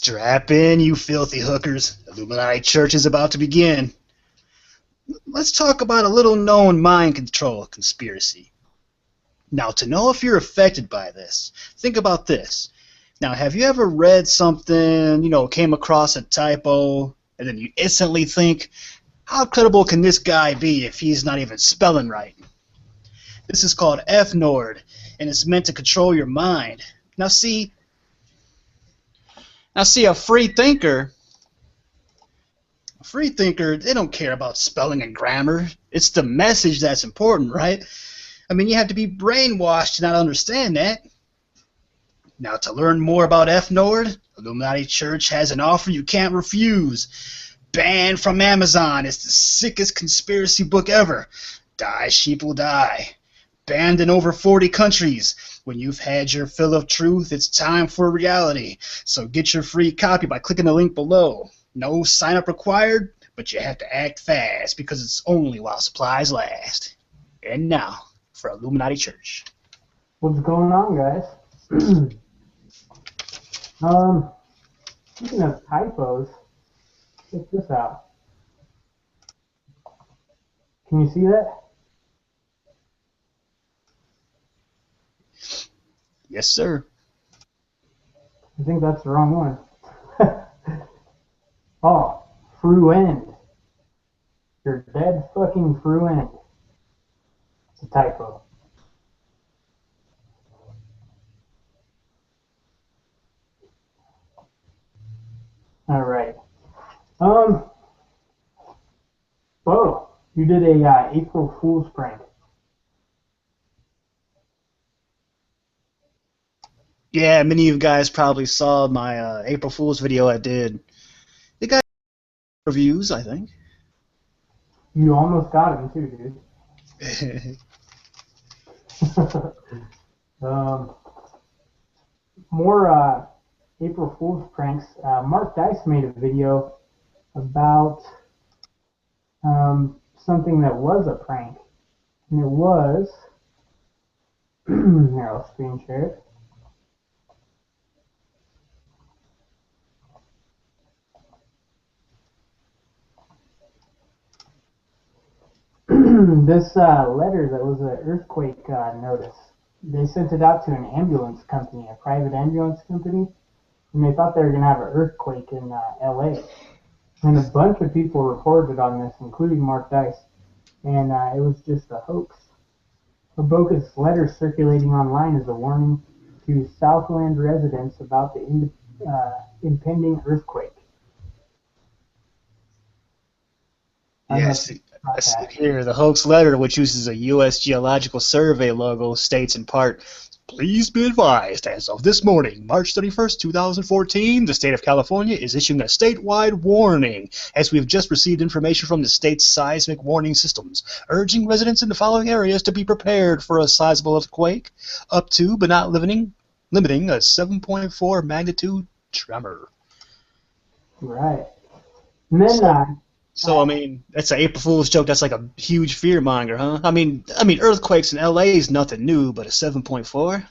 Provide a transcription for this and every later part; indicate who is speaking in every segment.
Speaker 1: Strap in, you filthy hookers. Illuminati Church is about to begin. Let's talk about a little-known mind control conspiracy. Now, to know if you're affected by this, think about this. Now, have you ever read something, came across a typo, and then you instantly think, how credible can this guy be if he's not even spelling right? This is called F-Nord, and it's meant to control your mind. Now see, a free thinker, they don't care about spelling and grammar. It's the message that's important, right? I mean, you have to be brainwashed to not understand that. Now, to learn more about F-Nord, Illuminati Church has an offer you can't refuse. Banned from Amazon. It's the sickest conspiracy book ever. Die, sheep will die. Banned in over 40 countries. When you've had your fill of truth, it's time for reality. So get your free copy by clicking the link below. No sign-up required, but you have to act fast because it's only while supplies last. And now, for Illuminati Church.
Speaker 2: What's going on, guys? Speaking of typos, check this out. Can you see that?
Speaker 1: Yes, sir.
Speaker 2: I think that's the wrong one. Oh, fruend. You're dead fucking fruend. It's a typo. Alright. Oh, you did a April Fool's prank.
Speaker 1: Yeah, many of you guys probably saw my April Fool's video I did. It got reviews, I think.
Speaker 2: You almost got him too, dude. More April Fool's pranks. Mark Dice made a video about something that was a prank. And it was... Here, I'll screen share it. This letter that was an earthquake notice, they sent it out to an ambulance company, a private ambulance company, and they thought they were going to have an earthquake in LA. And a bunch of people reported on this, including Mark Dice, and it was just a hoax. A bogus letter circulating online is a warning to Southland residents about the impending earthquake.
Speaker 1: Yes, I see here the hoax letter, which uses a U.S. Geological Survey logo, states in part, "Please be advised, as of this morning, March 31st, 2014, the state of California is issuing a statewide warning, as we have just received information from the state's seismic warning systems, urging residents in the following areas to be prepared for a sizable earthquake, up to, but not limiting a 7.4 magnitude tremor."
Speaker 2: Right. And then...
Speaker 1: So I mean, that's an April Fool's joke. That's like a huge fear monger, huh? I mean, earthquakes in LA is nothing new, but a 7.4.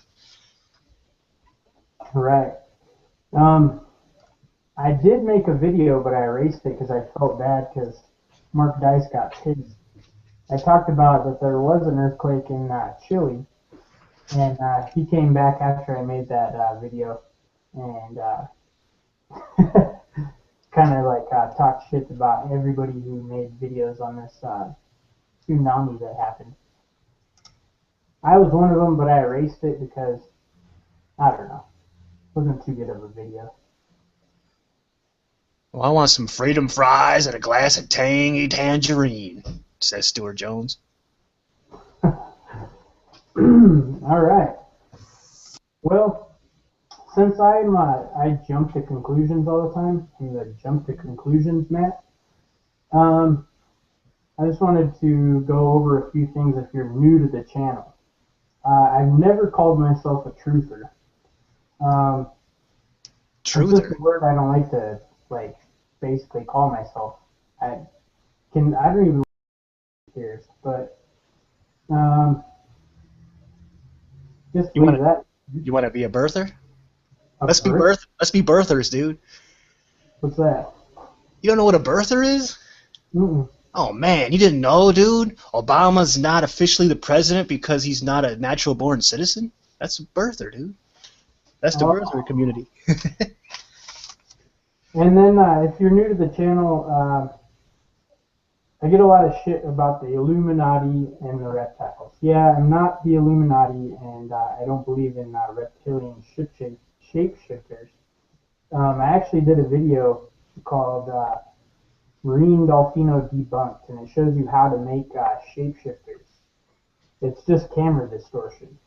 Speaker 2: Right. I did make a video, but I erased it because I felt bad because Mark Dice got pissed. I talked about that there was an earthquake in Chile, and he came back after I made that video, and kind of like talk shit about everybody who made videos on this tsunami that happened. I was one of them, but I erased it because, I don't know, it wasn't too good of a video.
Speaker 1: Well, I want some freedom fries and a glass of tangy tangerine, says Stuart Jones.
Speaker 2: All right. Well, since I jump to conclusions all the time, I'm the jump to conclusions Matt. I just wanted to go over a few things if you're new to the channel. I've never called myself a truther.
Speaker 1: Truther?
Speaker 2: It's just a word I don't like to basically call myself. I don't even care, but just leave that.
Speaker 1: You want to be a birther?
Speaker 2: A
Speaker 1: Let's be
Speaker 2: birth?
Speaker 1: let's be birthers, dude.
Speaker 2: What's that?
Speaker 1: You don't know what a birther is?
Speaker 2: Mm-mm.
Speaker 1: Oh man, you didn't know, dude? Obama's not officially the president because he's not a natural born citizen? That's a birther, dude. That's the birther
Speaker 2: Oh.
Speaker 1: community.
Speaker 2: And then if you're new to the channel, I get a lot of shit about the Illuminati and the reptiles. Yeah, I'm not the Illuminati, and I don't believe in reptilian shapeshifters. I actually did a video called Marine Dolphino Debunked, and it shows you how to make shapeshifters. It's just camera distortion.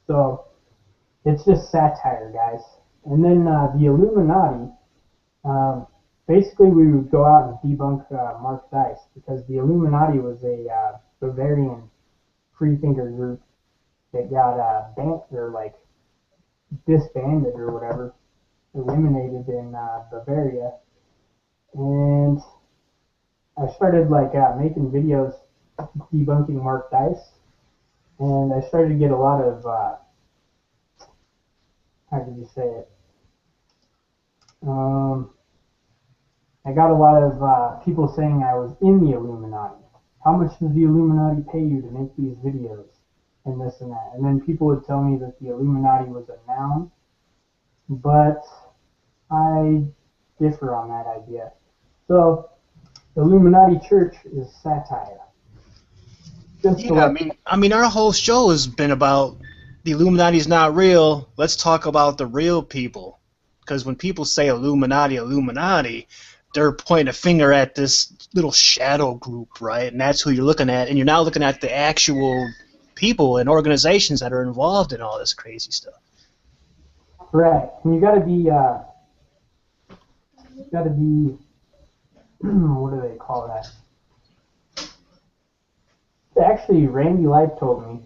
Speaker 2: So it's just satire, guys. And then the Illuminati, basically we would go out and debunk Mark Dice because the Illuminati was a Bavarian freethinker group that got banned or like disbanded or whatever, eliminated in Bavaria. And I started like making videos debunking Mark Dice, and I started to get a lot of how could you say it? I got a lot of people saying I was in the Illuminati. How much does the Illuminati pay you to make these videos? And this and that. And then people would tell me that the Illuminati was a noun, but I differ on that idea. So, Illuminati Church is satire. Just
Speaker 1: Yeah, I mean, our whole show has been about the Illuminati's not real. Let's talk about the real people. Because when people say Illuminati, Illuminati, they're pointing a finger at this little shadow group, right? And that's who you're looking at. And you're not looking at the actual people and organizations that are involved in all this crazy stuff.
Speaker 2: right. And you gotta be, what do they call that? Actually, Randy Life told me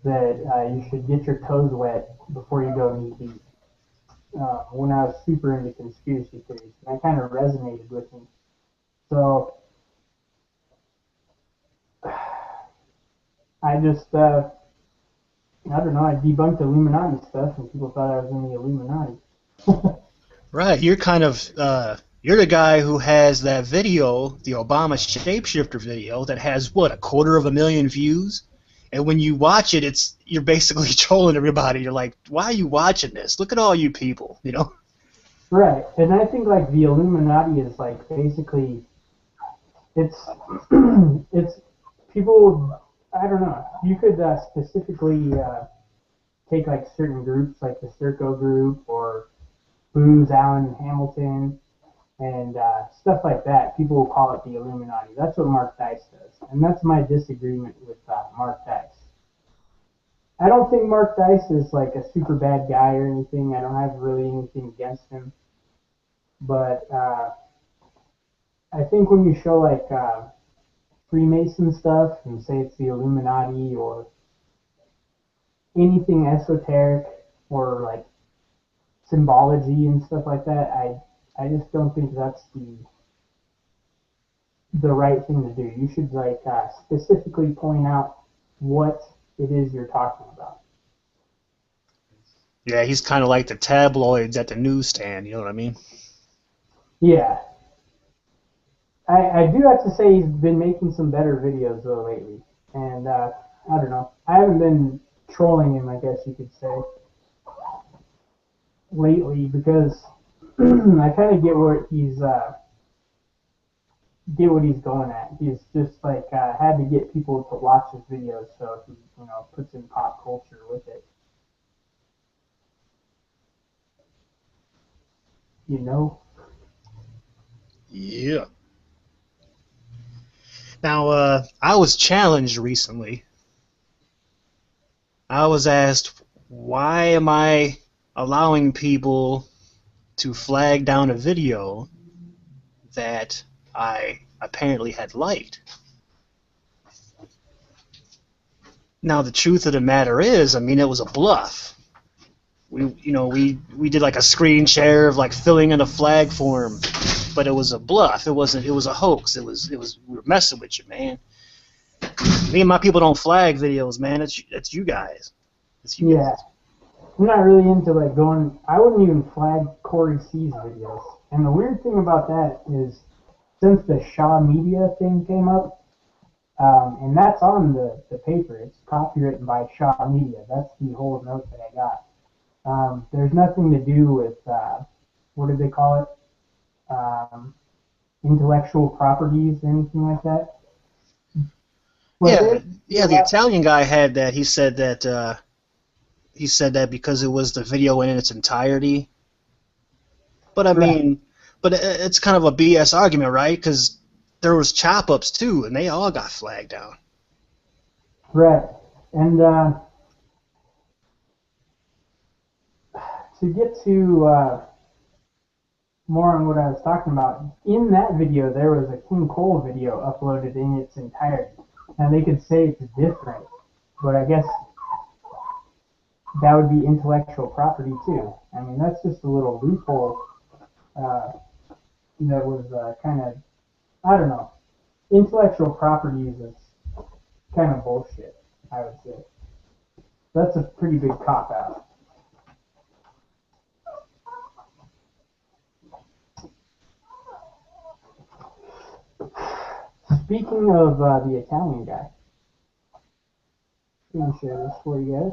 Speaker 2: that you should get your toes wet before you go knee deep. When I was super into conspiracy theories, and that kind of resonated with me. So I just, I don't know, I debunked Illuminati stuff, and people thought I was in the Illuminati.
Speaker 1: Right, you're kind of, you're the guy who has that video, the Obama shapeshifter video, that has, what, 250,000 views? And when you watch it, you're basically trolling everybody. You're like, why are you watching this? Look at all you people, you know?
Speaker 2: Right, and I think like the Illuminati is like basically, it's it's people. I don't know. You could specifically take like certain groups, like the Circo group or Booz Allen and Hamilton, and stuff like that. People will call it the Illuminati. That's what Mark Dice does, and that's my disagreement with Mark Dice. I don't think Mark Dice is like a super bad guy or anything. I don't have really anything against him. But I think when you show like Freemason stuff and say it's the Illuminati or anything esoteric or like symbology and stuff like that, I just don't think that's the right thing to do. You should like specifically point out what it is you're talking about.
Speaker 1: Yeah, he's kind of like the tabloids at the newsstand, you know what I mean?
Speaker 2: Yeah. I do have to say he's been making some better videos though lately. And I don't know. I haven't been trolling him, I guess you could say, lately because I kind of get what he's going at. He's just like had to get people to watch his videos, so he puts in pop culture with it. You know?
Speaker 1: Yeah. Now, I was challenged recently. I was asked, why am I allowing people to flag down a video that I apparently had liked? Now, the truth of the matter is, I mean, it was a bluff. We did like a screen share of like filling in a flag form, but it was a bluff. It wasn't. It was a hoax. It was. We were messing with you, man. Me and my people don't flag videos, man. It's you guys. It's you
Speaker 2: Yeah.
Speaker 1: guys.
Speaker 2: I'm not really into like going. I wouldn't even flag Corey C's videos. And the weird thing about that is, since the Shaw Media thing came up, and that's on the paper. It's copywritten by Shaw Media. That's the whole note that I got. There's nothing to do with what do they call it? Intellectual properties, anything like that. But
Speaker 1: Yeah. The Italian guy had that. He said that because it was the video in its entirety. But I mean, but it's kind of a BS argument, right? Because there was chop ups too, and they all got flagged down.
Speaker 2: Right, and to get to more on what I was talking about, in that video there was a King Cole video uploaded in its entirety. Now they could say it's different, but I guess that would be intellectual property too. I mean, that's just a little loophole that was kind of, I don't know. Intellectual property is kind of bullshit, I would say. That's a pretty big cop-out. Speaking of the Italian guy, I'm going to share this for you guys.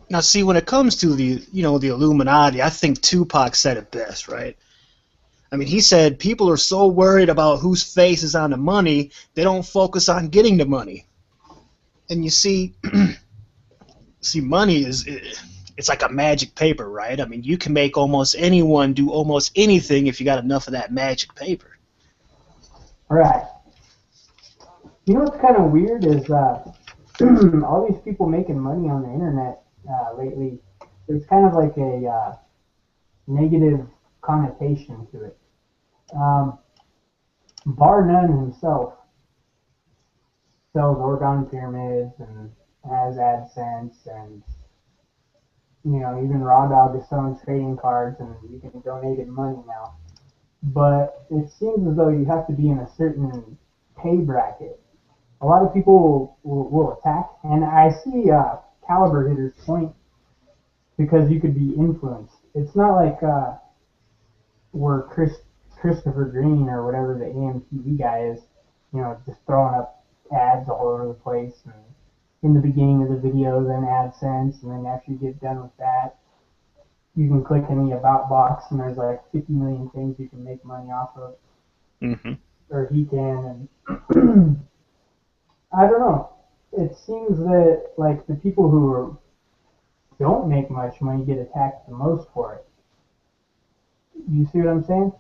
Speaker 1: Now, see, when it comes to the Illuminati, I think Tupac said it best, right? I mean, he said people are so worried about whose face is on the money, they don't focus on getting the money. And you see, money it's like a magic paper, right? I mean, you can make almost anyone do almost anything if you got enough of that magic paper.
Speaker 2: Right. You know what's kind of weird is all these people making money on the internet lately, there's kind of like a negative connotation to it. Bar None himself sells origami pyramids and has AdSense, and even Raw Dog is selling trading cards, and you can donate in money now. But it seems as though you have to be in a certain pay bracket. A lot of people will attack, and I see Caliber Hitter's point, because you could be influenced. It's not like we're Christopher Green or whatever the AMTV guy is, just throwing up ads all over the place, and in the beginning of the video, then AdSense, and then after you get done with that, you can click in the About box, and there's like 50 million things you can make money off of.
Speaker 1: Mm-hmm.
Speaker 2: Or he can, and I don't know. It seems that like the people who don't make much money get attacked the most for it. You see what I'm saying?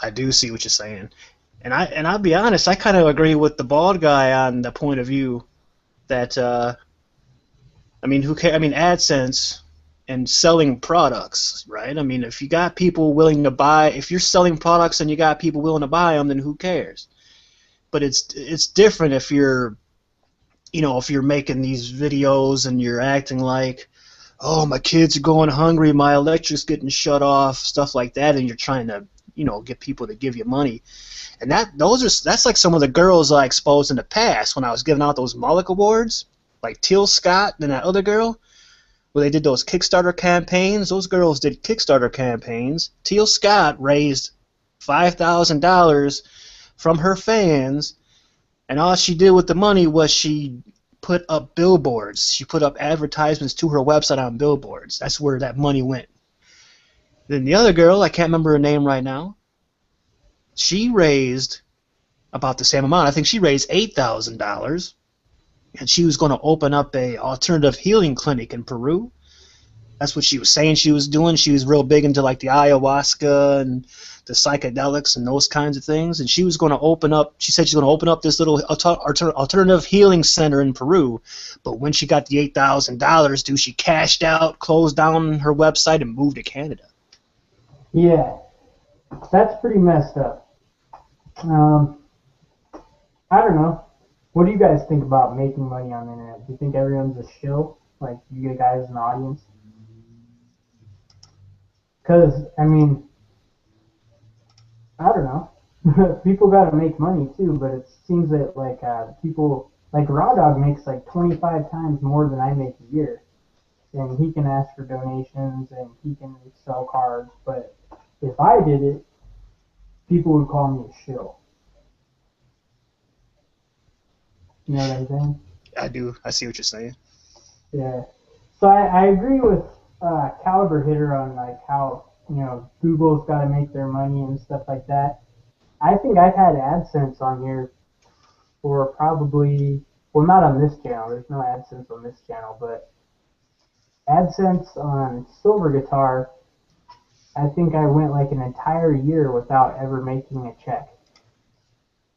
Speaker 1: I do see what you're saying. And I'll be honest, I kind of agree with the bald guy on the point of view that I mean, who cares? I mean, AdSense and selling products, right? I mean, if you got people willing to buy, if you're selling products and you got people willing to buy them, then who cares? But it's different if you're, if you're making these videos and you're acting like, oh, my kids are going hungry, my electric's getting shut off, stuff like that, and you're trying to, get people to give you money. And that's like some of the girls I exposed in the past when I was giving out those Moloch Awards, like Teal Scott and that other girl, where they did those Kickstarter campaigns. Those girls did Kickstarter campaigns. Teal Scott raised $5,000 from her fans, and all she did with the money was she put up billboards. She put up advertisements to her website on billboards. That's where that money went. Then the other girl, I can't remember her name right now, she raised about the same amount. I think she raised $8,000, and she was going to open up a alternative healing clinic in Peru. That's what she was saying she was doing. She was real big into like the ayahuasca and the psychedelics and those kinds of things. And she was going to open up, she said she's going to open up this little alternative healing center in Peru. But when she got the $8,000, she cashed out, closed down her website, and moved to Canada.
Speaker 2: Yeah, that's pretty messed up. I don't know. What do you guys think about making money on the internet? Do you think everyone's a shill? Like, you guys in the audience? Because, I mean, I don't know. People got to make money too, but it seems that, like, people Like Raw Dog makes like 25 times more than I make a year, and he can ask for donations and he can sell cards. But if I did it, people would call me a shill. You know what I'm saying?
Speaker 1: I do. I see what you're saying.
Speaker 2: Yeah. So I agree with Caliber Hitter on like how Google's got to make their money and stuff like that. I think I've had AdSense on here for probably, well, not on this channel. There's no AdSense on this channel, but AdSense on Silver Guitar, I think I went like an entire year without ever making a check.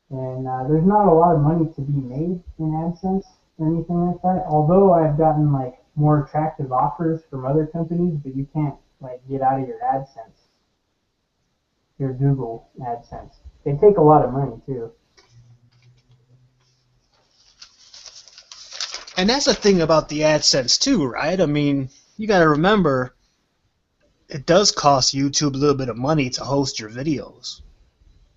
Speaker 2: And there's not a lot of money to be made in AdSense or anything like that. Although I've gotten like more attractive offers from other companies, but you can't like get out of your AdSense, your Google AdSense. They take a lot of money too.
Speaker 1: And that's the thing about the AdSense too, right? I mean, you got to remember, it does cost YouTube a little bit of money to host your videos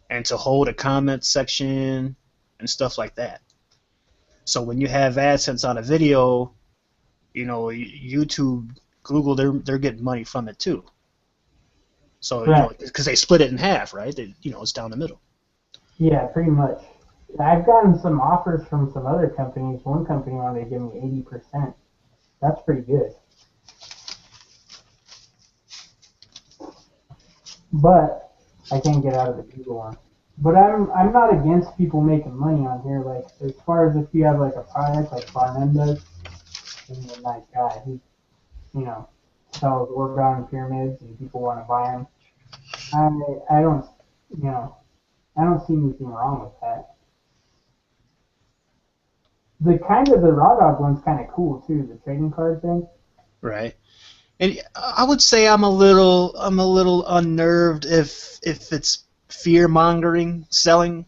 Speaker 1: and to hold a comment section and stuff like that. So when you have AdSense on a video, YouTube, Google, they're getting money from it too. So
Speaker 2: Right.
Speaker 1: because they split it in half, right? It's down the middle.
Speaker 2: Yeah, pretty much. I've gotten some offers from some other companies. One company wanted to give me 80%. That's pretty good. But I can't get out of the Google one. But I'm not against people making money on here. Like as far as if you have like a product like Barnum does, and he's a nice guy. He sells orgone pyramids and people want to buy them. I don't I don't see anything wrong with that. The Raw Dog one's kind of cool too. The trading card thing.
Speaker 1: Right. And I would say I'm a little unnerved if it's fear mongering selling,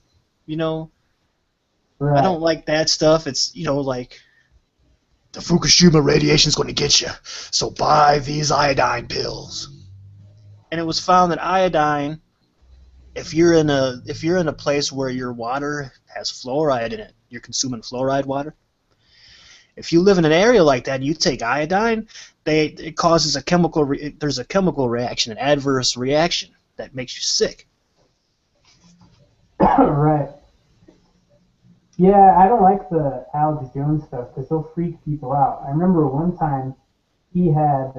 Speaker 2: Right.
Speaker 1: I don't like that stuff. It's like the Fukushima radiation's going to get you, so buy these iodine pills. And it was found that iodine, if you're in a place where your water has fluoride in it, you're consuming fluoride water. If you live in an area like that and you take iodine, it causes there's a chemical reaction, an adverse reaction that makes you sick.
Speaker 2: Right. Yeah, I don't like the Alex Jones stuff because they'll freak people out. I remember one time he had,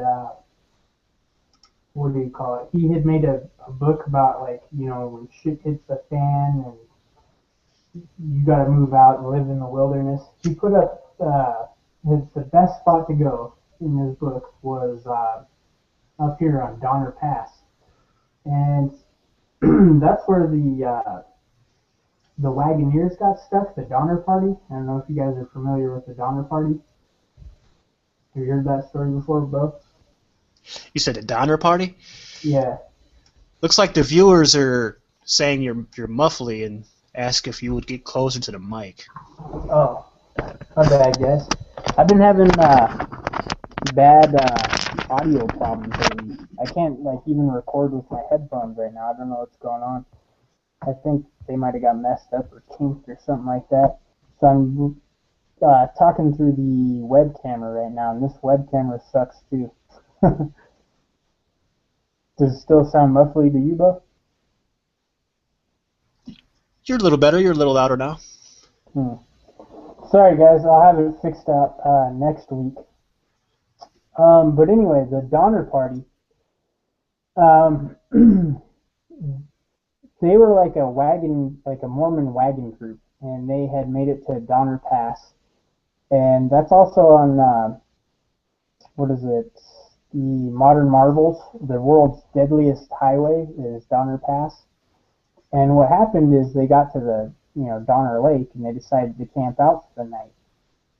Speaker 2: what do you call it? He had made a book about like, when shit hits the fan and you got to move out and live in the wilderness. He put up the best spot to go in his book was up here on Donner Pass, and that's where the Wagoneers got stuck. The Donner Party. I don't know if you guys are familiar with the Donner Party. Have you heard that story before, Bo?
Speaker 1: You said a Donner Party?
Speaker 2: Yeah.
Speaker 1: Looks like the viewers are saying you're muffly and ask if you would get closer to the mic.
Speaker 2: Oh, my bad, guys. I've been having bad audio problems lately. I can't even record with my headphones right now. I don't know what's going on. I think they might have got messed up or kinked or something like that. So I'm talking through the web camera right now, and this web camera sucks too. Does it still sound muffly to you, Bo?
Speaker 1: You're a little better. You're a little louder now.
Speaker 2: Sorry, guys. I'll have it fixed out next week. But anyway, the Donner Party. They were like a Mormon wagon group, and they had made it to Donner Pass, and that's also on what is it? The Modern Marvels. The world's deadliest highway is Donner Pass. And what happened is they got to the Donner Lake, and they decided to camp out for the night.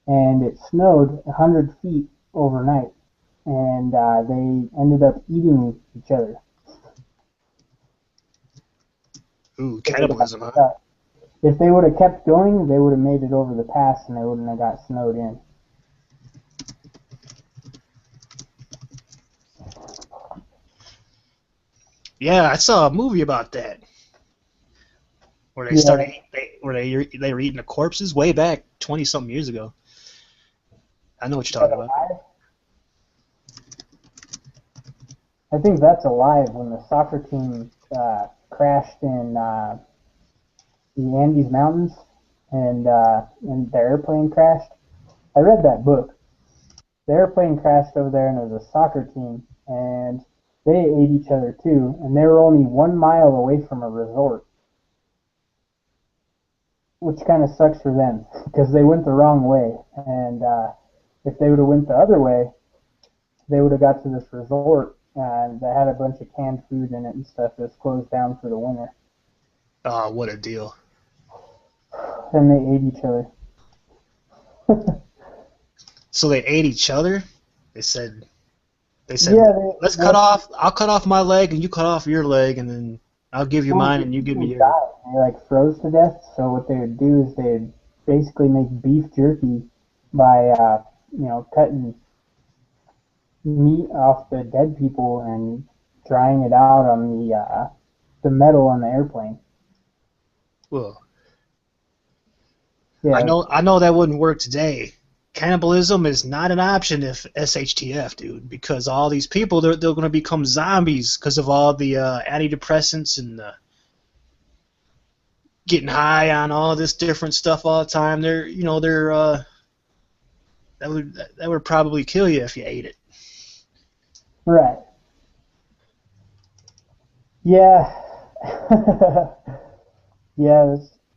Speaker 2: And it snowed 100 feet overnight, and they ended up eating each other.
Speaker 1: Ooh, cannibalism, huh?
Speaker 2: If they would have kept going, they would have made it over the pass, and they wouldn't have got snowed in.
Speaker 1: Yeah, I saw a movie about that. where they
Speaker 2: Yeah.
Speaker 1: were eating the corpses way back 20-something years ago. I know what you're talking about.
Speaker 2: I think that's alive when the soccer team crashed in the Andes Mountains and the airplane crashed. I read that book. The airplane crashed over there and it was a soccer team and they ate each other too, and they were only 1 mile away from a resort, which kind of sucks for them because they went the wrong way, and if they would have went the other way, they would have got to this resort that had a bunch of canned food in it and stuff that was closed down for the winter.
Speaker 1: Oh, what a deal.
Speaker 2: Then they ate each other.
Speaker 1: So they ate each other? They said,
Speaker 2: Yeah,
Speaker 1: I'll cut off my leg and you cut off your leg, and then I'll give you mine and you give me yours.
Speaker 2: They like froze to death, so what they would do is they'd basically make beef jerky by cutting meat off the dead people and drying it out on the metal on the airplane.
Speaker 1: Well,
Speaker 2: Yeah.
Speaker 1: I know that wouldn't work today. Cannibalism is not an option if SHTF, dude, because all these people, they're going to become zombies because of all the antidepressants and getting high on all this different stuff all the time. That would probably kill you if you ate it.
Speaker 2: Right. Yeah. Yeah,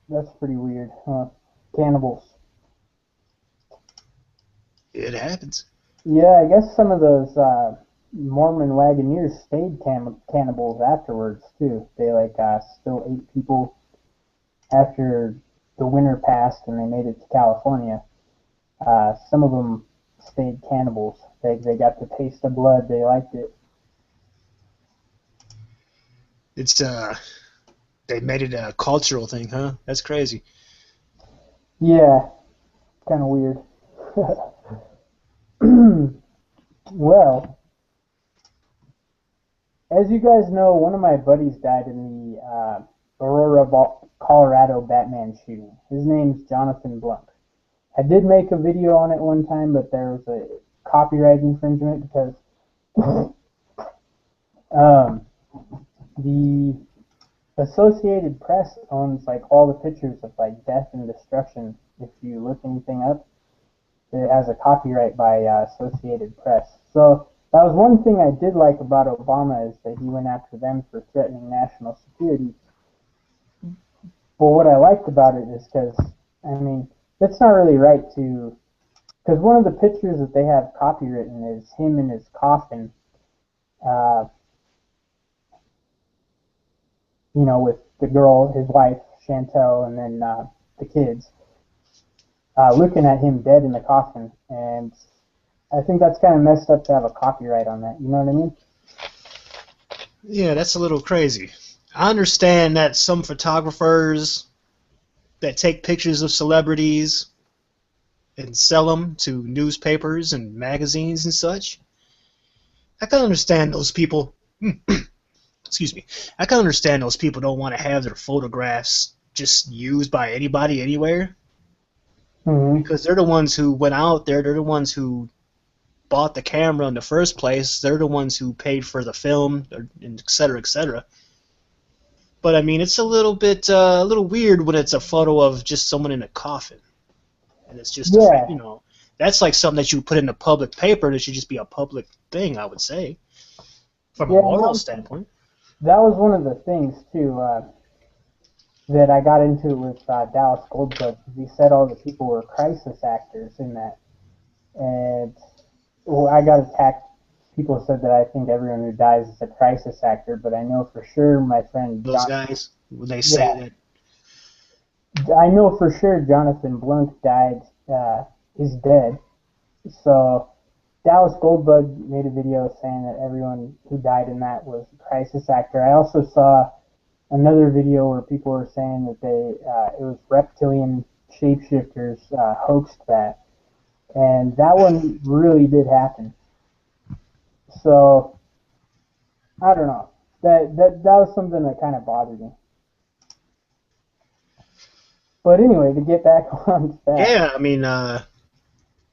Speaker 2: that's pretty weird, huh? Cannibals.
Speaker 1: It happens.
Speaker 2: Yeah, I guess some of those Mormon Wagoneers stayed cannibals afterwards too. They still ate people after the winter passed and they made it to California. Some of them stayed cannibals. They got the taste of blood. They liked it.
Speaker 1: It's they made it a cultural thing, huh? That's crazy.
Speaker 2: Yeah, kind of weird. Well, as you guys know, one of my buddies died in the Aurora, Colorado Batman shooting. His name's Jonathan Blunt. I did make a video on it one time, but there was a copyright infringement because the Associated Press owns all the pictures of death and destruction. If you look anything up, it has a copyright by Associated Press. So that was one thing I did like about Obama, is that he went after them for threatening national security. But what I liked about it is because, that's not really right to... Because one of the pictures that they have copywritten is him in his coffin, with the girl, his wife, Chantel, and then the kids, looking at him dead in the coffin. And I think that's kind of messed up to have a copyright on that. You know what I mean?
Speaker 1: Yeah, that's a little crazy. I understand that some photographers that take pictures of celebrities and sell them to newspapers and magazines and such, I can understand those people. Excuse me. I can understand those people don't want to have their photographs just used by anybody anywhere.
Speaker 2: Mm-hmm.
Speaker 1: Because they're the ones who went out there. They're the ones who bought the camera in the first place. They're the ones who paid for the film, and et cetera, et cetera. But it's a little bit a little weird when it's a photo of just someone in a coffin, and it's just that's like something that you put in a public paper. That should just be a public thing, I would say, from a moral standpoint.
Speaker 2: That was one of the things too that I got into with Dallas Goldbug. He said all the people were crisis actors in that, and I got attacked. People said that I think everyone who dies is a crisis actor, but I know for sure my friend
Speaker 1: Those guys, when they say
Speaker 2: that, I know for sure Jonathan Blunt died, is dead. So Dallas Goldbug made a video saying that everyone who died in that was a crisis actor. I also saw another video where people were saying that it was reptilian shapeshifters hoaxed that, and that one really did happen. So I don't know. That was something that kind of bothered me. But anyway, to get back on that.
Speaker 1: Yeah, I mean,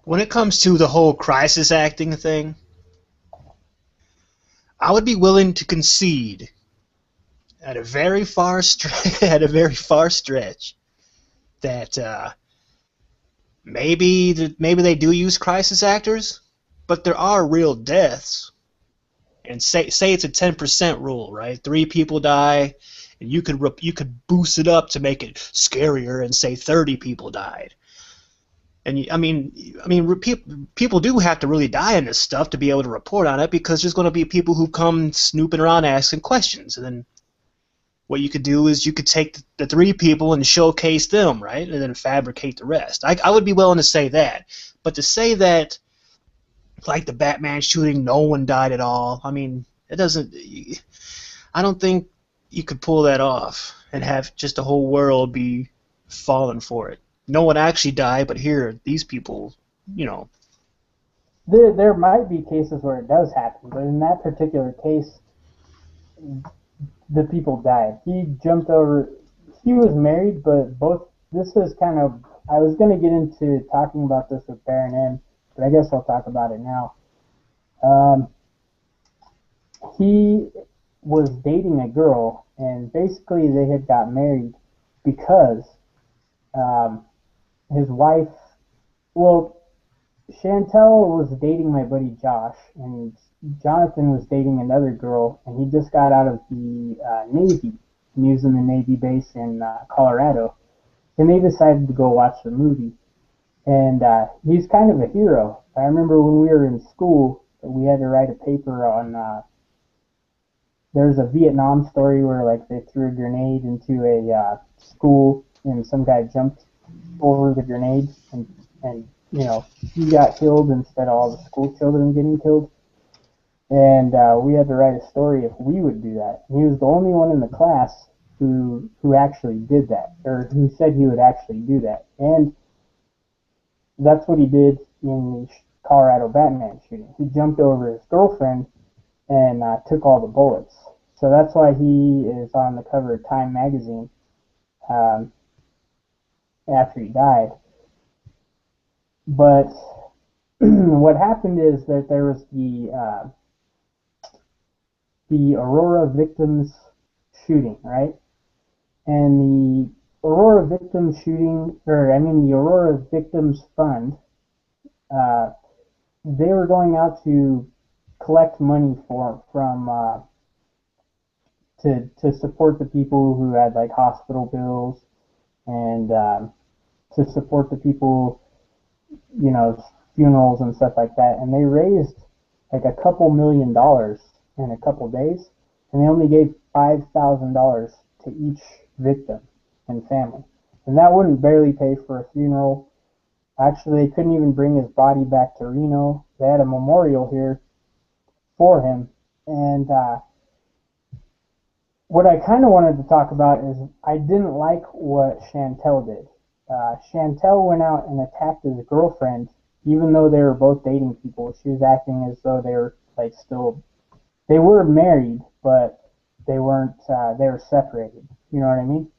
Speaker 1: when it comes to the whole crisis acting thing, I would be willing to concede at a very far stretch that maybe they do use crisis actors, but there are real deaths. And say it's a 10% rule, right? 3 people die, and you could boost it up to make it scarier and say 30 people died. And I mean, people do have to really die in this stuff to be able to report on it, because there's going to be people who come snooping around asking questions, and then what you could do is you could take the 3 people and showcase them, right, and then fabricate the rest. I would be willing to say that, but to say that, like the Batman shooting, no one died at all, I mean, it doesn't. I don't think you could pull that off and have just the whole world be falling for it. No one actually died, but here, these people, you know.
Speaker 2: There might be cases where it does happen, but in that particular case, the people died. He jumped over. He was married, but both. This is kind of. I was going to get into talking about this with Baron M, but I guess I'll talk about it now. He was dating a girl, and basically they had got married because his wife. Well, Chantel was dating my buddy Josh, and Jonathan was dating another girl, and he just got out of the Navy. He was in the Navy base in Colorado, and they decided to go watch the movie. And he's kind of a hero. I remember when we were in school, we had to write a paper on. There's a Vietnam story where like they threw a grenade into a school, and some guy jumped over the grenade, and you know, he got killed instead of all the school children getting killed. And we had to write a story if we would do that. And he was the only one in the class who actually did that, or who said he would actually do that. And that's what he did in the Colorado Batman shooting. He jumped over his girlfriend and took all the bullets. So that's why he is on the cover of Time magazine after he died. But what happened is that there was the Aurora victims shooting, right? And the Aurora victims shooting, the Aurora victims fund, they were going out to collect money to support the people who had like hospital bills, and to support the people, you know, funerals and stuff like that. And they raised like a couple $1 million in a couple days, and they only gave $5,000 to each victim and family. And that wouldn't barely pay for a funeral. Actually, they couldn't even bring his body back to Reno. They had a memorial here for him. And what I kind of wanted to talk about is I didn't like what Chantel did. Chantel went out and attacked his girlfriend, even though they were both dating people. She was acting as though they were like still, they were married, but they weren't. They were separated. You know what I mean?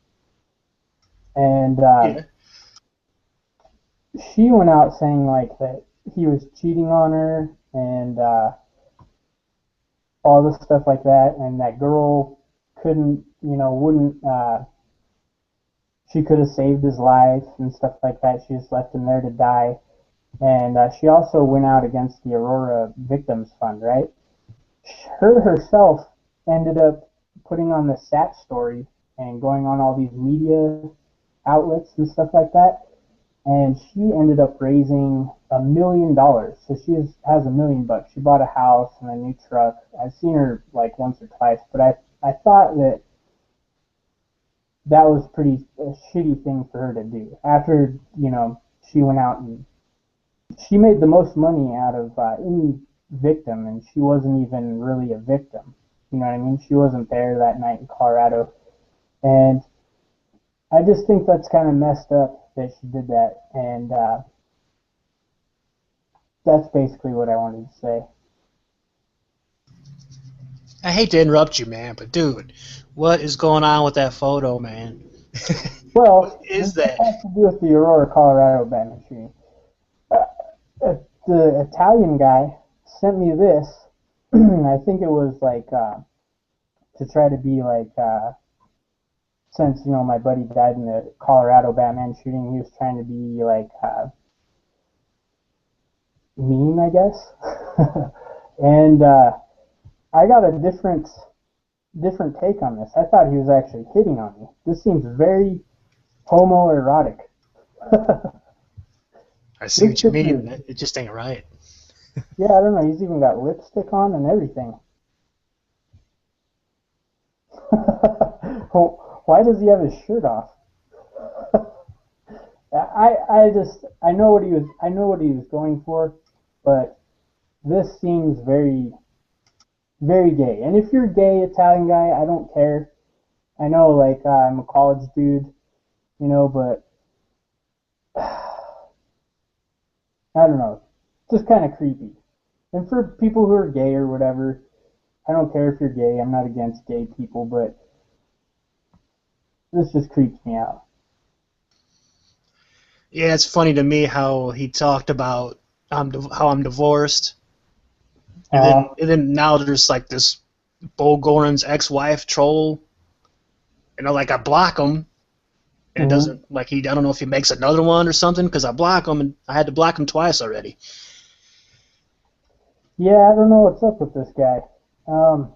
Speaker 2: And
Speaker 1: Yeah.
Speaker 2: she went out saying like that he was cheating on her and all this stuff like that, and that girl couldn't, you know, wouldn't. She could have saved his life and stuff like that. She just left him there to die. And she also went out against the Aurora Victims Fund, right? Her herself ended up putting on the SAT story and going on all these media outlets and stuff like that. And she ended up raising $1 million. So she has $1 million. She bought a house and a new truck. I've seen her like once or twice, but I thought that was pretty a shitty thing for her to do. After, you know, she went out and she made the most money out of any victim, and she wasn't even really a victim. You know what I mean? She wasn't there that night in Colorado. And I just think that's kind of messed up that she did that. And that's basically what I wanted to say.
Speaker 1: I hate to interrupt you, man, but dude, what is going on with that photo, man?
Speaker 2: Well,
Speaker 1: What
Speaker 2: this
Speaker 1: is that?
Speaker 2: has to do with the Aurora, Colorado Batman shooting. The Italian guy sent me this. I think it was like to try to be like, since my buddy died in the Colorado Batman shooting, he was trying to be like mean, I guess. And I got a different take on this. I thought he was actually hitting on me. This seems very homoerotic.
Speaker 1: I see
Speaker 2: This
Speaker 1: what you
Speaker 2: picture,
Speaker 1: mean. It just ain't right.
Speaker 2: yeah, I don't know. He's even got lipstick on and everything. Why does he have his shirt off? I know what he was going for, but this seems very very gay. And if you're gay Italian guy, I don't care. I know like I'm a college dude, but I don't know, just kind of creepy. And for people who are gay or whatever, I don't care if you're gay. I'm not against gay people, but this just creeps me out.
Speaker 1: Yeah, it's funny to me how he talked about how I'm divorced, and
Speaker 2: Uh,
Speaker 1: then now there's like this Bo Goran's ex-wife troll, and like I block him, and it
Speaker 2: mhm.
Speaker 1: doesn't like I don't know if he makes another one or something because I block him and I had to block him twice already.
Speaker 2: Yeah, I don't know what's up with this guy. Um,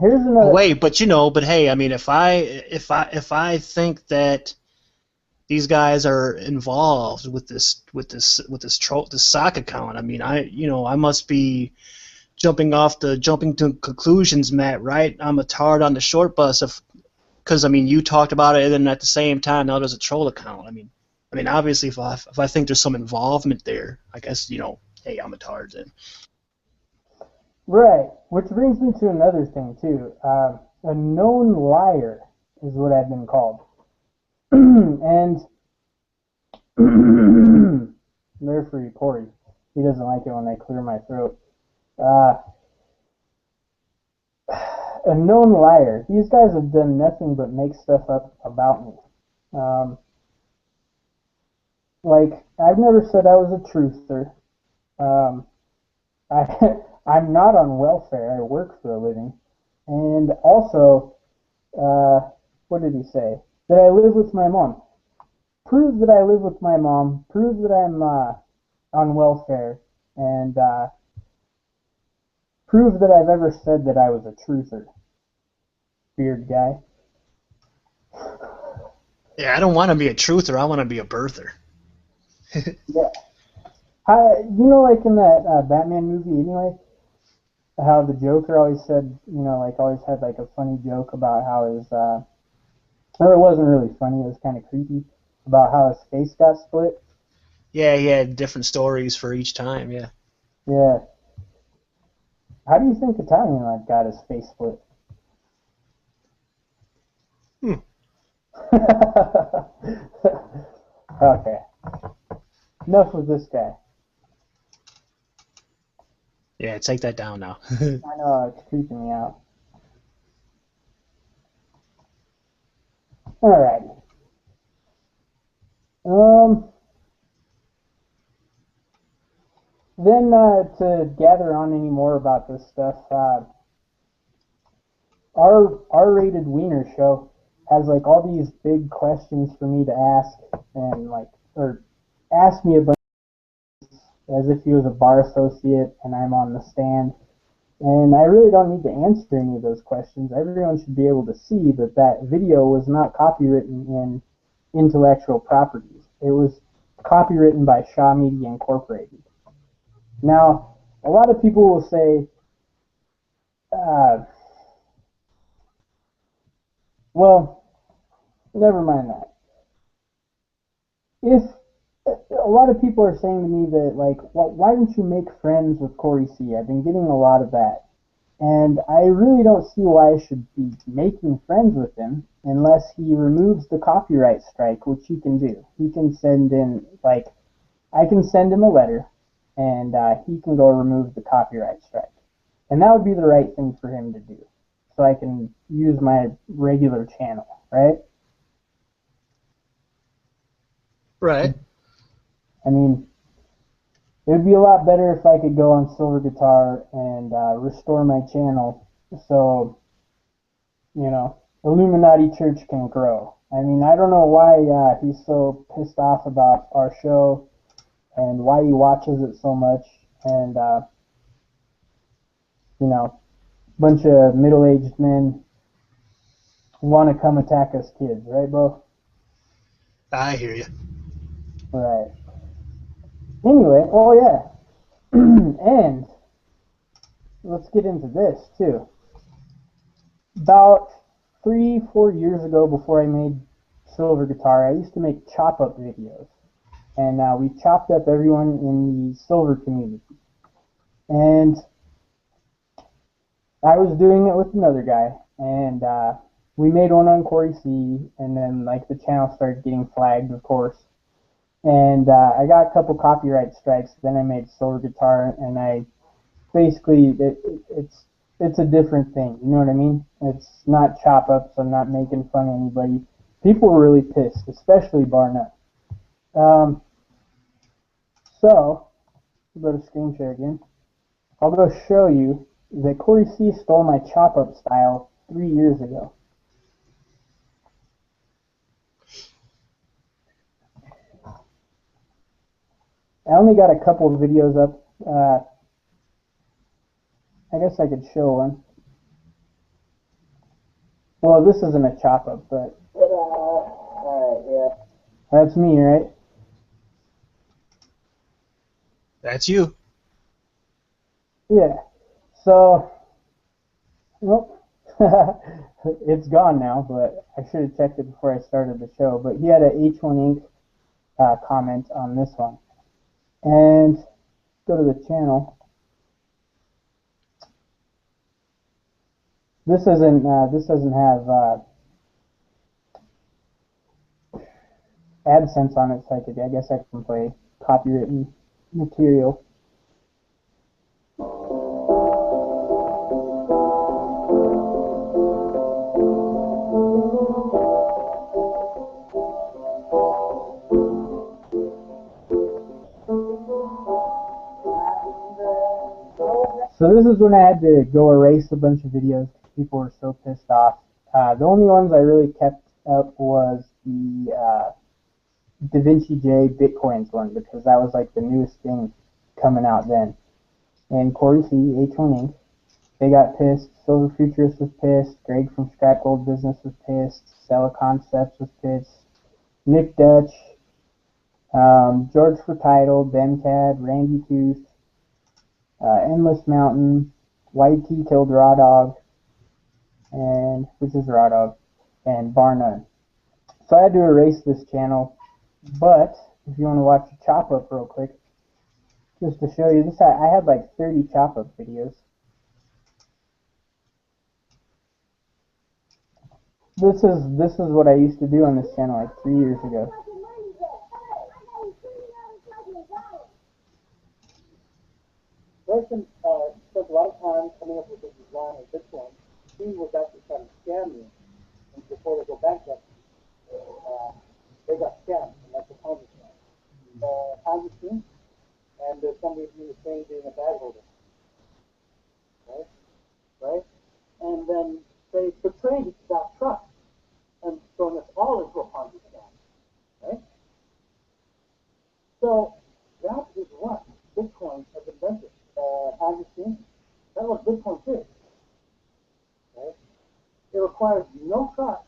Speaker 2: here's another.
Speaker 1: Wait, but hey, I mean, if I think that these guys are involved with this troll this sock account, I mean, I must be jumping to conclusions, Matt. Right? I'm a tard on the short bus of because I mean, you talked about it, and then at the same time, now there's a troll account. I mean, obviously, if I think there's some involvement there, I guess hey, I'm a tard then.
Speaker 2: Right, which brings me to another thing too. A known liar is what I've been called, and they're free Corey. He doesn't like it when I clear my throat. Uh, a known liar. These guys have done nothing but make stuff up about me. Um, like I've never said I was a truther. Um, I I'm not on welfare. I work for a living, and also, what did he say? That I live with my mom. Prove that I live with my mom. Prove that I'm on welfare, and prove that I've ever said that I was a truther. Beard guy.
Speaker 1: Yeah, I don't want to be a truther. I want to be a birther.
Speaker 2: Yeah. Like in that Batman movie, anyway, how the Joker always said, like always had like a funny joke about how his, or it wasn't really funny, it was kind of creepy, about how his face got split.
Speaker 1: Yeah, he had different stories for each time. Yeah.
Speaker 2: Yeah. How do you think Italian like got his face split?
Speaker 1: Hmm.
Speaker 2: Okay. Enough with this guy.
Speaker 1: Yeah, take that down now.
Speaker 2: I know it's creeping me out. Alrighty. Um. Then to gather on any more about this stuff, our R-rated Wiener show has like all these big questions for me to ask and like or ask me a bunch as if he was a bar associate and I'm on the stand. And I really don't need to answer any of those questions. Everyone should be able to see that that video was not copywritten in intellectual properties. It was copywritten by Shaw Media Incorporated. Now, a lot of people will say, uh, well, never mind that. If a lot of people are saying to me that, like, why don't you make friends with Corey C? I've been getting a lot of that. And I really don't see why I should be making friends with him unless he removes the copyright strike, which he can do. He can send in, like, I can send him a letter, and he can go remove the copyright strike. And that would be the right thing for him to do. So I can use my regular channel, right?
Speaker 1: Right.
Speaker 2: I mean, it would be a lot better if I could go on Silver Guitar and restore my channel so, you know, Illuminati Church can grow. I mean, I don't know why he's so pissed off about our show and why he watches it so much. And, you know, bunch of middle-aged men want to come attack us kids, right, Bo?
Speaker 1: I hear you.
Speaker 2: Right. Anyway, oh yeah. And let's get into this, too. About 3-4 years ago, before I made Silver Guitar, I used to make chop-up videos. And we chopped up everyone in the silver community. And I was doing it with another guy, and we made one on Corey C, and then like the channel started getting flagged, of course. And I got a couple copyright strikes. Then I made Silver Guitar, and I basically it's a different thing. You know what I mean? It's not chop ups. I'm not making fun of anybody. People were really pissed, especially Barnett. So go to screen share again. I'll go show you that Corey C stole my chop up style 3 years ago. I only got a couple of videos up. I guess I could show one. Well, this isn't a chop up, but alright, yeah. That's me, right?
Speaker 1: That's you.
Speaker 2: Yeah. So, nope. It's gone now, but I should have checked it before I started the show. But he had an H1 Inc. Comment on this one. And go to the channel. This doesn't have AdSense on it, so I guess I can play copywritten material. So this is when I had to go erase a bunch of videos because people were so pissed off. The only ones I really kept up was the DaVinci J Bitcoins one, because that was like the newest thing coming out then. And Corey C, H1 Inc., they got pissed. Silver Futurist was pissed. Greg from Scrap Gold Business was pissed. Stella Concepts was pissed. Nick Dutch, George for Title, BenCad, Randy Tooth, Endless Mountain, YT killed Raw Dog, and which is Raw Dog, and Bar None. So I had to erase this channel, but if you want to watch a chop up real quick, just to show you this, I had like 30 chop up videos. This is what I used to do on this channel like 3 years ago.
Speaker 3: Person spent a lot of time coming up with this design of Bitcoin. He was actually trying to scam you, and before they go bankrupt, they got scammed, and that's a Ponzi scheme. Ponzi scheme, and there's somebody doing the same being a bag holder, right? Right? And then they betrayed that trust and throwing us all into a Ponzi scam, right? So that is what Bitcoin has invented. Ponzi scheme. That's what Bitcoin is. Right? It requires no trust,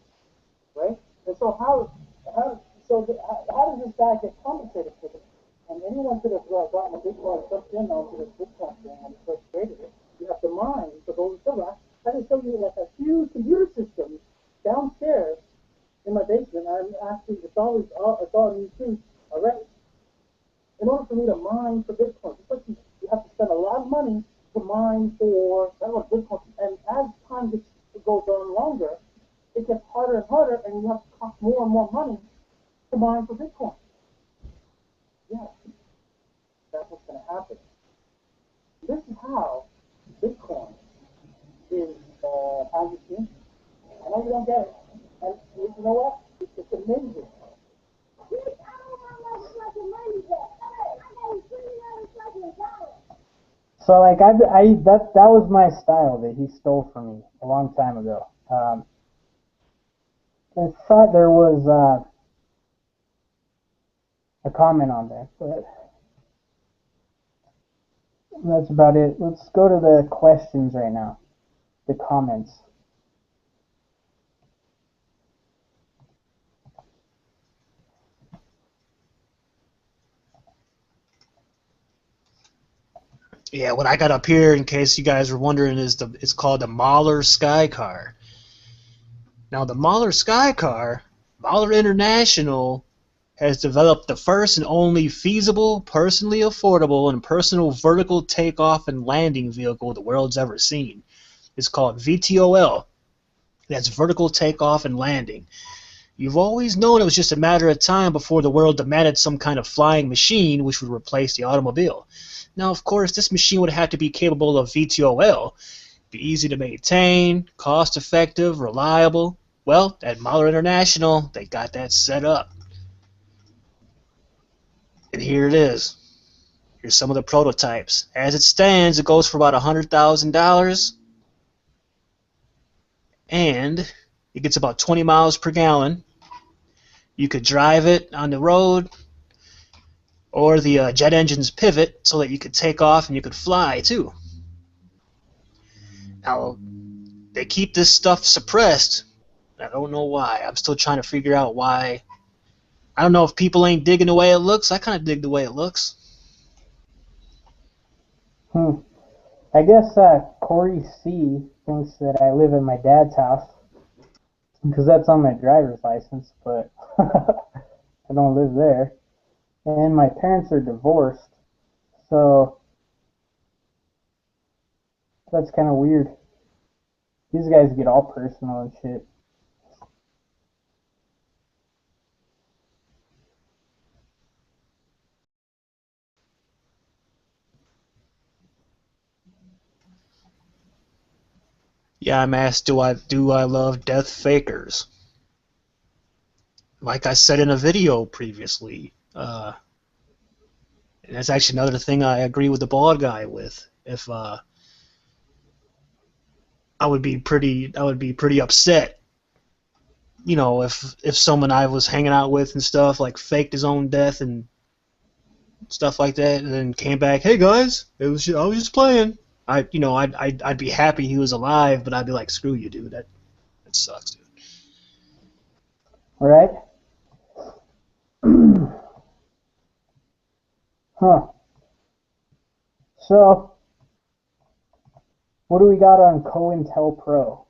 Speaker 3: right? And so how does this guy get compensated for this? And anyone could have gotten a Bitcoin, jumped in onto this Bitcoin thing and first traded it. You have to mine for those silver. I can show you like a huge computer system downstairs in my basement. I'm actually it's all on YouTube already. In order for me to mine for Bitcoin, you have to spend a lot of money to mine for Bitcoin. And as time goes on longer, it gets harder and harder, and you have to cost more and more money to mine for Bitcoin. Yeah, that's what's going to happen. This is how Bitcoin is Ponzi scheme. I know you don't get it, and you know what? It's amazing.
Speaker 2: So like that was my style that he stole from me a long time ago. I thought there was a comment on there, but that's about it. Let's go to the questions right now, the comments.
Speaker 1: Yeah, what I got up here, in case you guys were wondering, is it's called the Moller Skycar. Now, the Moller Skycar, Moller International, has developed the first and only feasible, personally affordable, and personal vertical takeoff and landing vehicle the world's ever seen. It's called VTOL. That's vertical takeoff and landing. You've always known it was just a matter of time before the world demanded some kind of flying machine which would replace the automobile. Now, of course, this machine would have to be capable of VTOL, be easy to maintain, cost-effective, reliable. Well, at Moller International, they got that set up. And here it is. Here's some of the prototypes. As it stands, it goes for about $100,000, and it gets about 20 miles per gallon. You could drive it on the road, or the jet engines pivot so that you could take off and you could fly too. Now, they keep this stuff suppressed. I don't know why. I'm still trying to figure out why. I don't know if people ain't digging the way it looks. I kind of dig the way it looks.
Speaker 2: I guess Corey C thinks that I live in my dad's house because that's on my driver's license, but I don't live there. And my parents are divorced, so that's kind of weird. These guys get all personal and shit.
Speaker 1: Yeah, I'm asked, do I love death fakers? Like I said in a video previously, and that's actually another thing I agree with the bald guy with. If I would be pretty upset, you know, if someone I was hanging out with and stuff like faked his own death and stuff like that, and then came back, hey guys, I was just playing. I'd be happy he was alive, but I'd be like, screw you, dude. That sucks, dude.
Speaker 2: All right. Huh. So, what do we got on Cointelpro?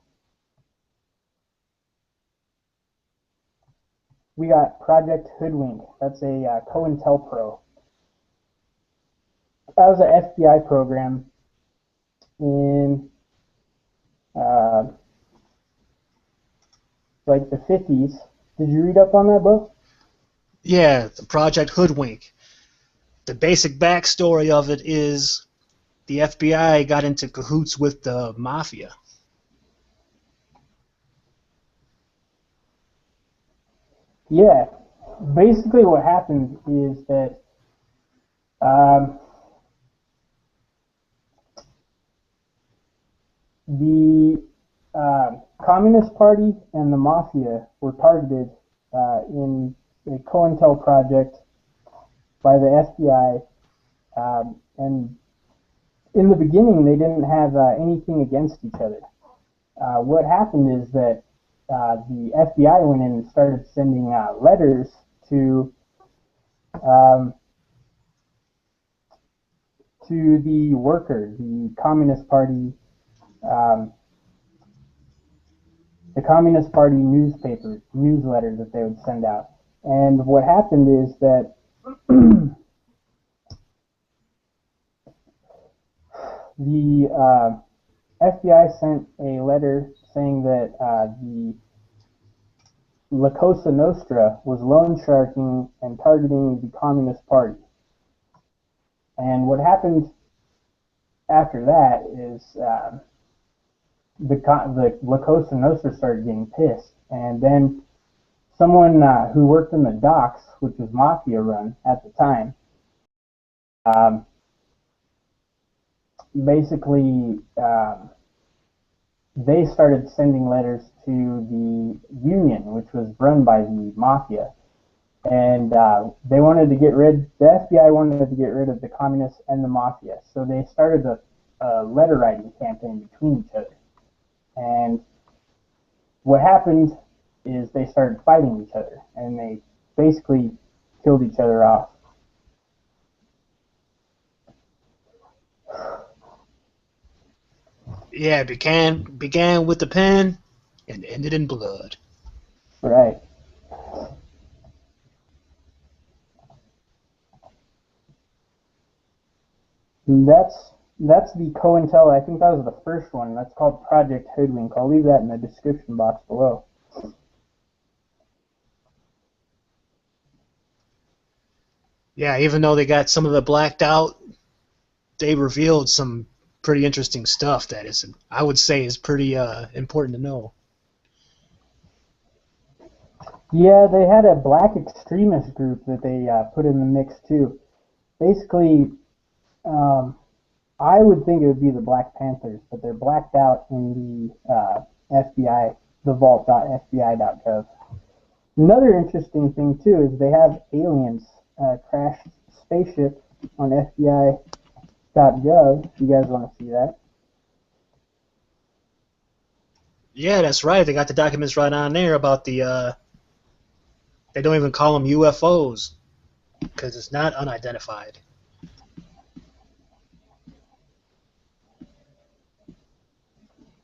Speaker 2: We got Project Hoodwinked. That's a Cointelpro. That was an FBI program in like the 50s. Did you read up on that book?
Speaker 1: Yeah, the Project Hoodwink. The basic backstory of it is the FBI got into cahoots with the mafia.
Speaker 2: Yeah. Basically what happened is that the Communist Party and the Mafia were targeted in the COINTEL project by the FBI, and in the beginning they didn't have anything against each other. What happened is that the FBI went in and started sending letters to the worker, the Communist Party newsletters that they would send out. And what happened is that the FBI sent a letter saying that the La Cosa Nostra was loan sharking and targeting the Communist Party. And what happened after that is the La Cosa Nostra started getting pissed, and then someone who worked in the docks, which was mafia run at the time, basically they started sending letters to the Union, which was run by the Mafia. And they wanted to get rid, the FBI wanted to get rid of the communists and the Mafia. So they started a letter writing campaign between each other. And what happened is they started fighting each other, and they basically killed each other off.
Speaker 1: Yeah, it began with the pen and ended in blood.
Speaker 2: Right. And that's the Cointelpro. I think that was the first one. That's called Project Hoodwinked. I'll leave that in the description box below.
Speaker 1: Yeah, even though they got some of it blacked out, they revealed some pretty interesting stuff that is, I would say, is pretty important to know.
Speaker 2: Yeah, they had a black extremist group that they put in the mix too. Basically, I would think it would be the Black Panthers, but they're blacked out in the FBI, the vault.fbi.gov. Another interesting thing too is they have aliens crash spaceship on FBI.gov. If you guys want to see that.
Speaker 1: Yeah, that's right. They got the documents right on there about the. They don't even call them UFOs because it's not unidentified.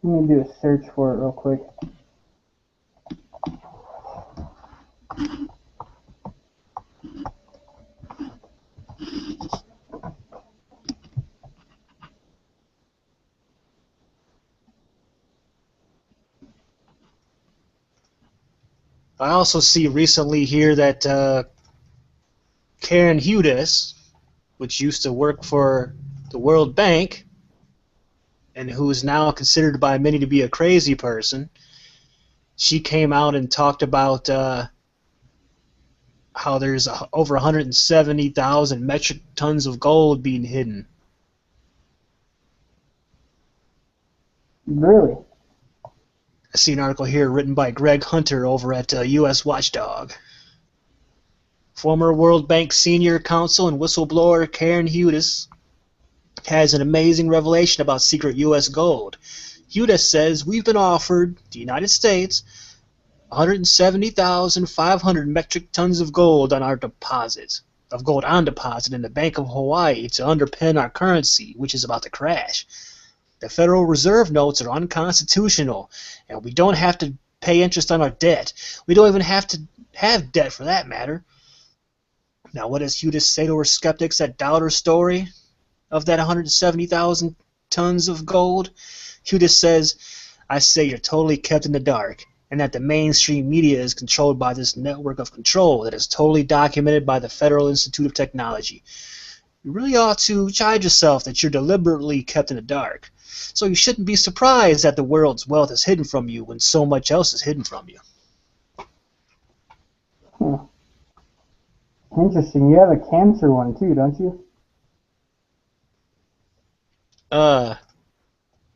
Speaker 2: Let me do a search for it real quick.
Speaker 1: I also see recently here that Karen Hudes, which used to work for the World Bank, and who is now considered by many to be a crazy person, she came out and talked about how there's over 170,000 metric tons of gold being hidden.
Speaker 2: Really?
Speaker 1: I see an article here written by Greg Hunter over at U.S. Watchdog. Former World Bank senior counsel and whistleblower Karen Hudes has an amazing revelation about secret U.S. gold. Hudes says, we've been offered, the United States, 170,500 metric tons of gold on deposit in the Bank of Hawaii to underpin our currency, which is about to crash. The Federal Reserve notes are unconstitutional, and we don't have to pay interest on our debt. We don't even have to have debt for that matter. Now, what does Hudes say to her skeptics that doubt her story of that 170,000 tons of gold? Hudes says, I say you're totally kept in the dark, and that the mainstream media is controlled by this network of control that is totally documented by the Federal Institute of Technology. You really ought to chide yourself that you're deliberately kept in the dark. So you shouldn't be surprised that the world's wealth is hidden from you when so much else is hidden from you.
Speaker 2: Interesting. You have a cancer one too, don't you?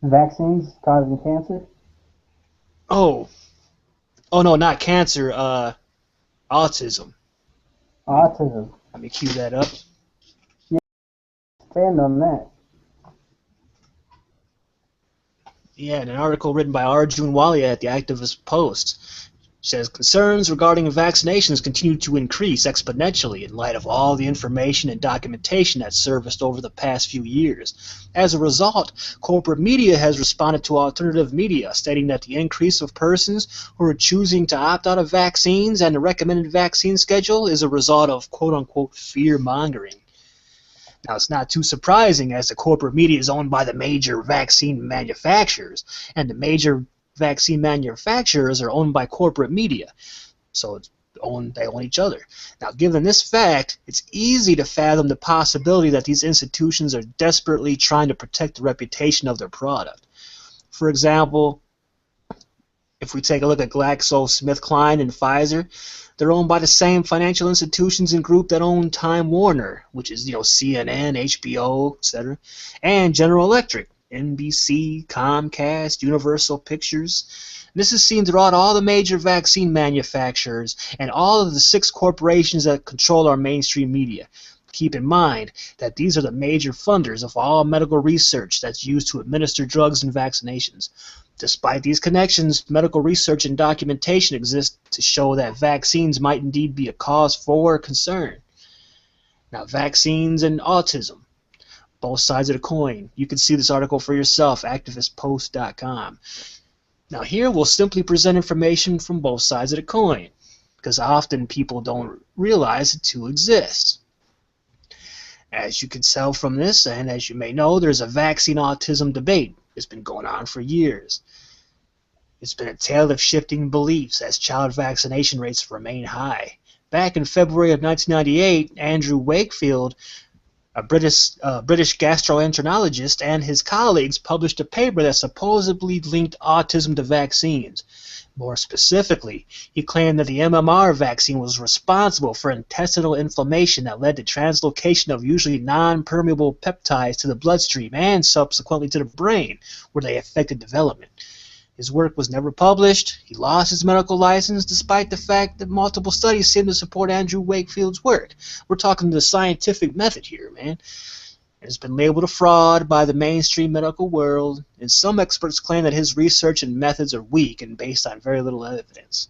Speaker 2: Vaccines causing cancer?
Speaker 1: Oh no, not cancer, autism.
Speaker 2: Autism.
Speaker 1: Let me cue that up.
Speaker 2: Yeah, expand on that.
Speaker 1: Yeah, in an article written by Arjun Walia at the Activist Post, says concerns regarding vaccinations continue to increase exponentially in light of all the information and documentation that's surfaced over the past few years. As a result, corporate media has responded to alternative media, stating that the increase of persons who are choosing to opt out of vaccines and the recommended vaccine schedule is a result of quote-unquote fear-mongering. Now, it's not too surprising as the corporate media is owned by the major vaccine manufacturers, and the major vaccine manufacturers are owned by corporate media, so they own each other. Now, given this fact, it's easy to fathom the possibility that these institutions are desperately trying to protect the reputation of their product. For example,
Speaker 4: If we take a look at GlaxoSmithKline and Pfizer, they're owned by the same financial institutions and group that own Time Warner, which is, CNN, HBO, etc., and General Electric, NBC, Comcast, Universal Pictures. This is seen throughout all the major vaccine manufacturers and all of the 6 corporations that control our mainstream media. Keep in mind that these are the major funders of all medical research that's used to administer drugs and vaccinations. Despite these connections, medical research and documentation exist to show that vaccines might indeed be a cause for concern. Now, vaccines and autism, both sides of the coin. You can see this article for yourself, activistpost.com. Now, here we'll simply present information from both sides of the coin, because often people don't realize the two exist. As you can tell from this, and as you may know, there's a vaccine autism debate. It's been going on for years. It's been a tale of shifting beliefs as child vaccination rates remain high. Back in February of 1998, Andrew Wakefield, a British gastroenterologist, and his colleagues published a paper that supposedly linked autism to vaccines. More specifically, he claimed that the MMR vaccine was responsible for intestinal inflammation that led to translocation of usually non-permeable peptides to the bloodstream and subsequently to the brain, where they affected development. His work was never published. He lost his medical license despite the fact that multiple studies seem to support Andrew Wakefield's work. We're talking the scientific method here, man. It's been labeled a fraud by the mainstream medical world, and some experts claim that his research and methods are weak and based on very little evidence.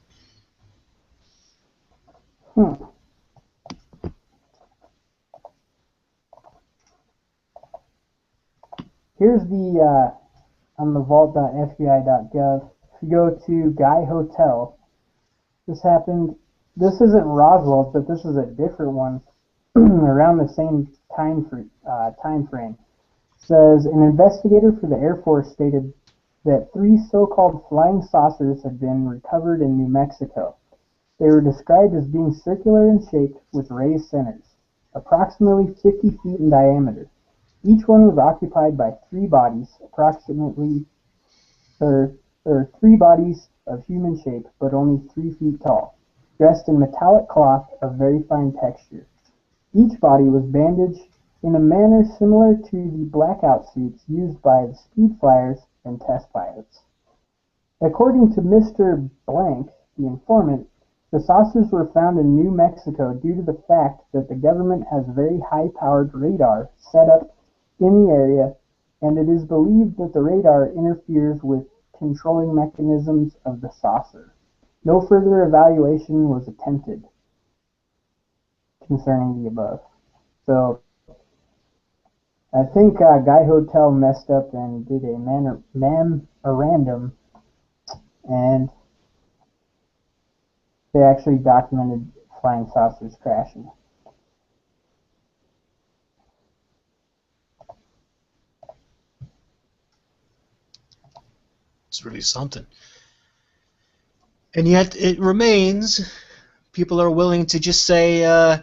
Speaker 2: Here's the on the vault.fbi.gov. If you go to Guy Hotel, this happened. This isn't Roswell, but this is a different one around the same time frame. Says an investigator for the Air Force stated that 3 so-called flying saucers had been recovered in New Mexico. They were described as being circular in shape with raised centers, approximately 50 feet in diameter. Each one was occupied by 3 bodies, three bodies of human shape, but only 3 feet tall, dressed in metallic cloth of very fine texture. Each body was bandaged in a manner similar to the blackout suits used by the speed flyers and test pilots. According to Mr. Blank, the informant, the saucers were found in New Mexico due to the fact that the government has very high-powered radar set up in the area, and it is believed that the radar interferes with controlling mechanisms of the saucer. No further evaluation was attempted concerning the above. So, I think Guy Hotel messed up and did a memorandum, and they actually documented flying saucers crashing.
Speaker 4: It's really something. And yet it remains, people are willing to just say, I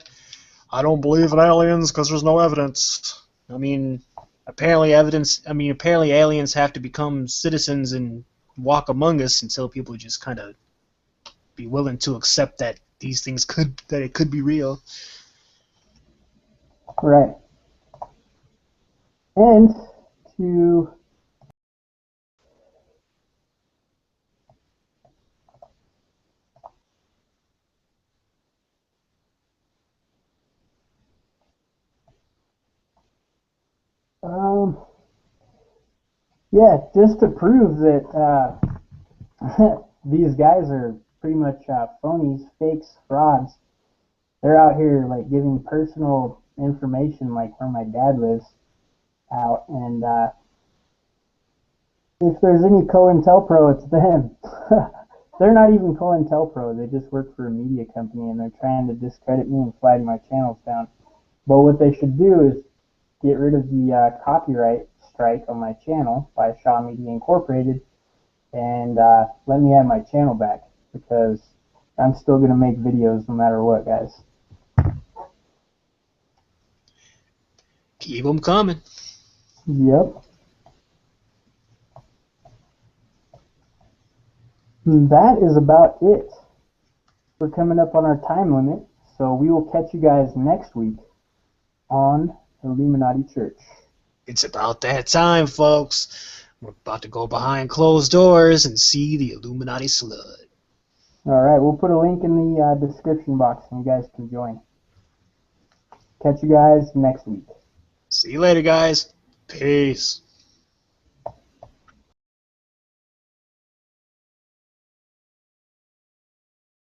Speaker 4: don't believe in aliens because there's no evidence. Apparently aliens have to become citizens and walk among us until people just kind of be willing to accept that these things that it could be real.
Speaker 2: Right. And to just to prove that these guys are pretty much phonies, fakes, frauds. They're out here like giving personal information, like where my dad lives, out, and if there's any Cointelpro, it's them. They're not even Cointelpro. They just work for a media company, and they're trying to discredit me and flag my channels down. But what they should do is get rid of the copyright strike on my channel by Shaw Media Incorporated, and let me have my channel back, because I'm still going to make videos no matter what, guys.
Speaker 4: Keep them coming.
Speaker 2: Yep. And that is about it. We're coming up on our time limit, so we will catch you guys next week on Illuminati Church.
Speaker 4: It's about that time, folks. We're about to go behind closed doors and see the Illuminati slud.
Speaker 2: Alright, we'll put a link in the description box and you guys can join. Catch you guys next week.
Speaker 4: See you later, guys. Peace.